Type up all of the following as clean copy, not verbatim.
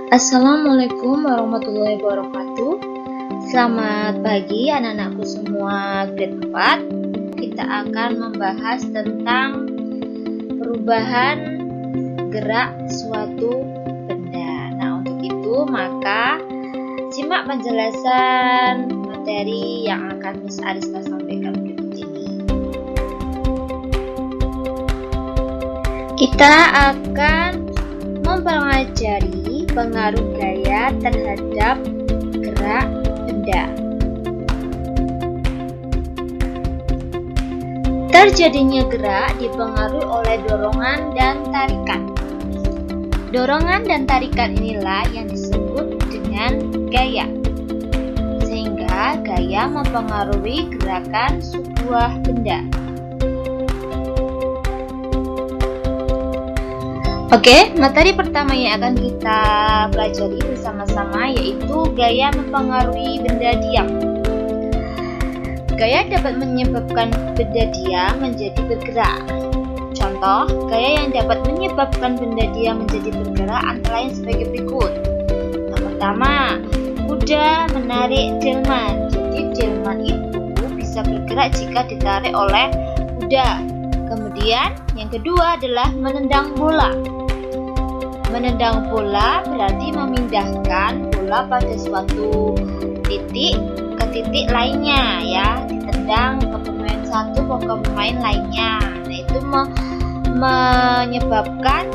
Assalamualaikum warahmatullahi wabarakatuh. Selamat pagi anak-anakku semua grade 4. Kita akan membahas tentang perubahan gerak suatu benda. Nah, untuk itu maka simak penjelasan materi yang akan Miss Arista sampaikan berikut ini. Kita akan mempelajari pengaruh gaya terhadap gerak benda. Terjadinya gerak dipengaruhi oleh dorongan dan tarikan. Dorongan dan tarikan inilah yang disebut dengan gaya. Sehingga gaya mempengaruhi gerakan sebuah benda. Oke, materi pertama yang akan kita pelajari bersama-sama yaitu gaya mempengaruhi benda diam. Gaya dapat menyebabkan benda diam menjadi bergerak. Contoh, gaya yang dapat menyebabkan benda diam menjadi bergerak antara lain sebagai berikut. Yang pertama, kuda menarik delman. Jadi delman itu bisa bergerak jika ditarik oleh kuda. Kemudian yang kedua adalah menendang bola. Menendang bola berarti memindahkan bola pada suatu titik ke titik lainnya ya, ditendang ke pemain satu ke pemain lainnya. Nah, itu menyebabkan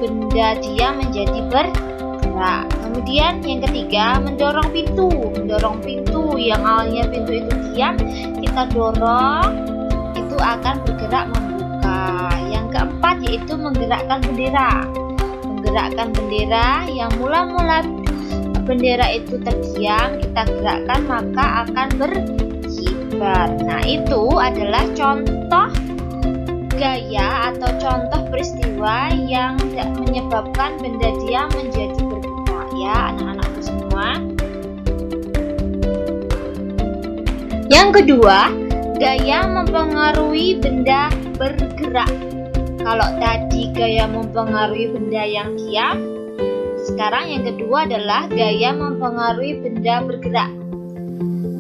benda diam menjadi bergerak. Kemudian yang ketiga, mendorong pintu. Mendorong pintu yang awalnya pintu itu diam, kita dorong, itu akan bergerak membuka. Yang keempat yaitu menggerakkan bendera. Menggerakkan bendera yang mula-mula bendera itu terdiam, kita gerakkan maka akan berkibar. Nah, itu adalah contoh gaya atau contoh peristiwa yang menyebabkan benda diam menjadi bergerak ya anak-anakku semua. Yang kedua, gaya mempengaruhi benda bergerak. Kalau tadi gaya mempengaruhi benda yang diam, sekarang yang kedua adalah gaya mempengaruhi benda bergerak.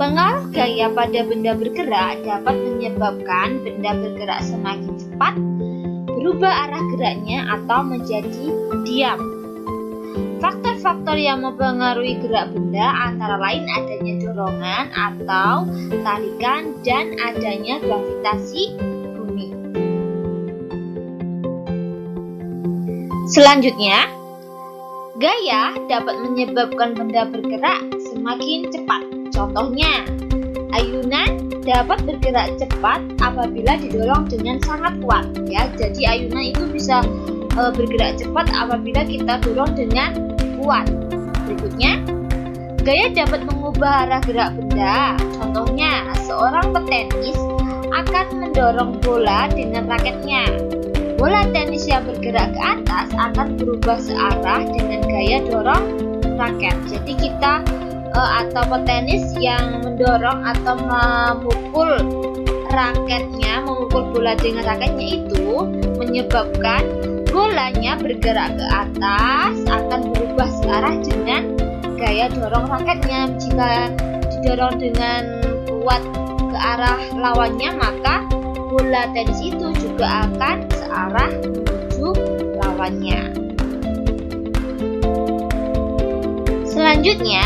Pengaruh gaya pada benda bergerak dapat menyebabkan benda bergerak semakin cepat, berubah arah geraknya atau menjadi diam. Faktor-faktor yang mempengaruhi gerak benda antara lain adanya dorongan atau tarikan dan adanya gravitasi bumi. Selanjutnya, gaya dapat menyebabkan benda bergerak semakin cepat. Contohnya, ayunan dapat bergerak cepat apabila didorong dengan sangat kuat. Ya, jadi ayunan itu bisa bergerak cepat apabila kita dorong dengan kuat. Berikutnya, gaya dapat mengubah arah gerak benda. Contohnya, seorang petenis akan mendorong bola dengan raketnya. Bola tenis yang bergerak ke atas akan berubah searah dengan gaya dorong raket. Jadi kita atau petenis yang mendorong atau memukul raketnya, memukul bola dengan raketnya itu menyebabkan bolanya bergerak ke atas akan berubah searah dengan gaya dorong raketnya. Jika didorong dengan kuat ke arah lawannya, maka bola tenis itu juga akan searah menuju lawannya. Selanjutnya,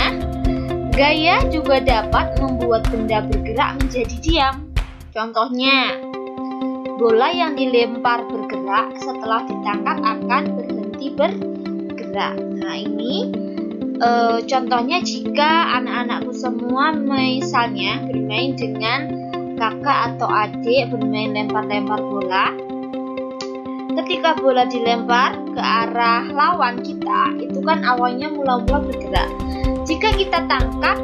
gaya juga dapat membuat benda bergerak menjadi diam. Contohnya, bola yang dilempar bergerak, setelah ditangkap akan berhenti bergerak. Nah, ini contohnya jika anak-anakku semua misalnya bermain dengan kakak atau adik bermain lempar-lempar bola. Ketika bola dilempar ke arah lawan kita, itu kan awalnya mula-mula bergerak. Jika kita tangkap,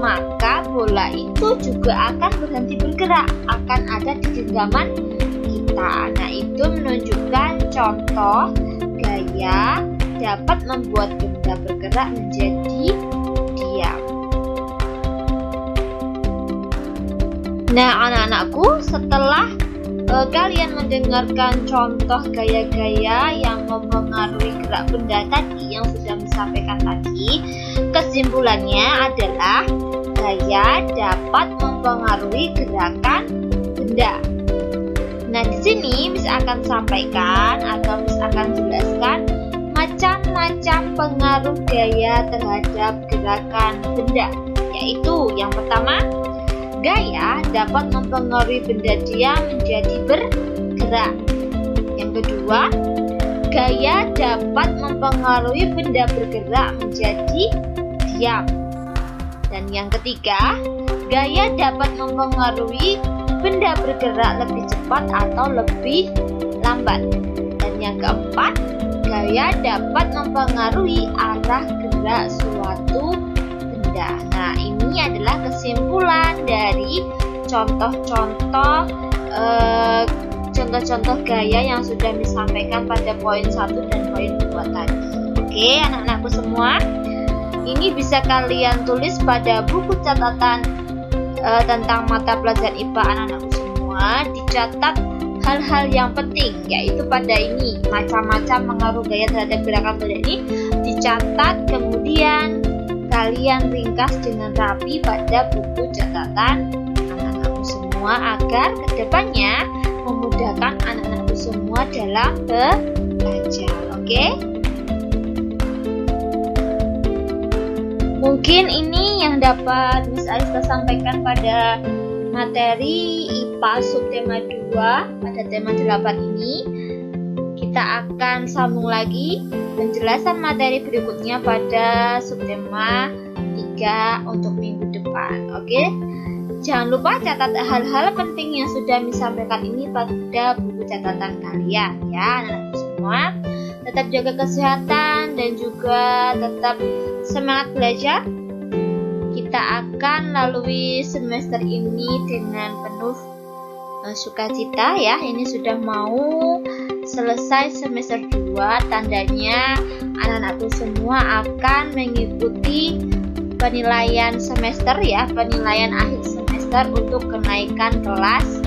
maka bola itu juga akan berhenti bergerak, akan ada di genggaman kita. Nah, itu menunjukkan contoh gaya dapat membuat benda bergerak menjadi diam. Nah, anak-anakku, setelah kalian mendengarkan contoh gaya-gaya yang mempengaruhi gerak benda tadi yang sudah disampaikan tadi, kesimpulannya adalah gaya dapat mempengaruhi gerakan benda. Nah, di sini Miss akan sampaikan atau Miss akan jelaskan macam-macam pengaruh gaya terhadap gerakan benda, yaitu yang pertama, gaya dapat mempengaruhi benda diam menjadi bergerak. Yang kedua, gaya dapat mempengaruhi benda bergerak menjadi diam. Dan yang ketiga, gaya dapat mempengaruhi benda bergerak lebih cepat atau lebih lambat. Dan yang keempat, gaya dapat mempengaruhi arah gerak suatu benda. Nah, ini adalah kesimpulan dari contoh-contoh gaya yang sudah disampaikan pada poin 1 dan poin 2 tadi. Oke, anak-anakku semua, ini bisa kalian tulis pada buku catatan tentang mata pelajaran IPA anak-anakku semua. Dicatat hal-hal yang penting, yaitu pada ini macam-macam pengaruh gaya terhadap gerakan benda ini dicatat, kemudian kalian ringkas dengan rapi pada buku catatan anak-anakku semua agar kedepannya memudahkan anak-anakku semua dalam belajar. Oke? Mungkin ini yang dapat Miss Arista sampaikan pada materi IPA subtema 2 pada tema 8 ini. Kita akan sambung lagi penjelasan materi berikutnya pada subtema 3 untuk minggu depan. Oke? Jangan lupa catat hal-hal penting yang sudah disampaikan ini pada buku catatan kalian ya, anak-anak semua. Tetap jaga kesehatan dan juga tetap semangat belajar. Kita akan lalui semester ini dengan penuh sukacita ya. Ini sudah mau selesai semester 2, tandanya anak-anakku semua akan mengikuti penilaian semester ya, penilaian akhir semester untuk kenaikan kelas.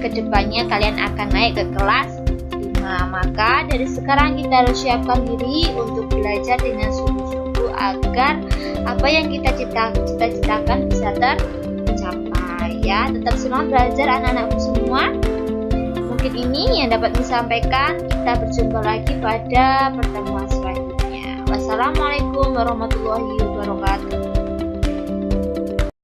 Kedepannya kalian akan naik ke kelas 5. Maka dari sekarang kita harus siapkan diri untuk belajar dengan sungguh-sungguh agar apa yang kita cita-citakan bisa tercapai ya. Tetap semangat belajar anak-anakku semua. Mungkin ini yang dapat disampaikan. Kita berjumpa lagi pada pertemuan selanjutnya. Wassalamualaikum warahmatullahi wabarakatuh.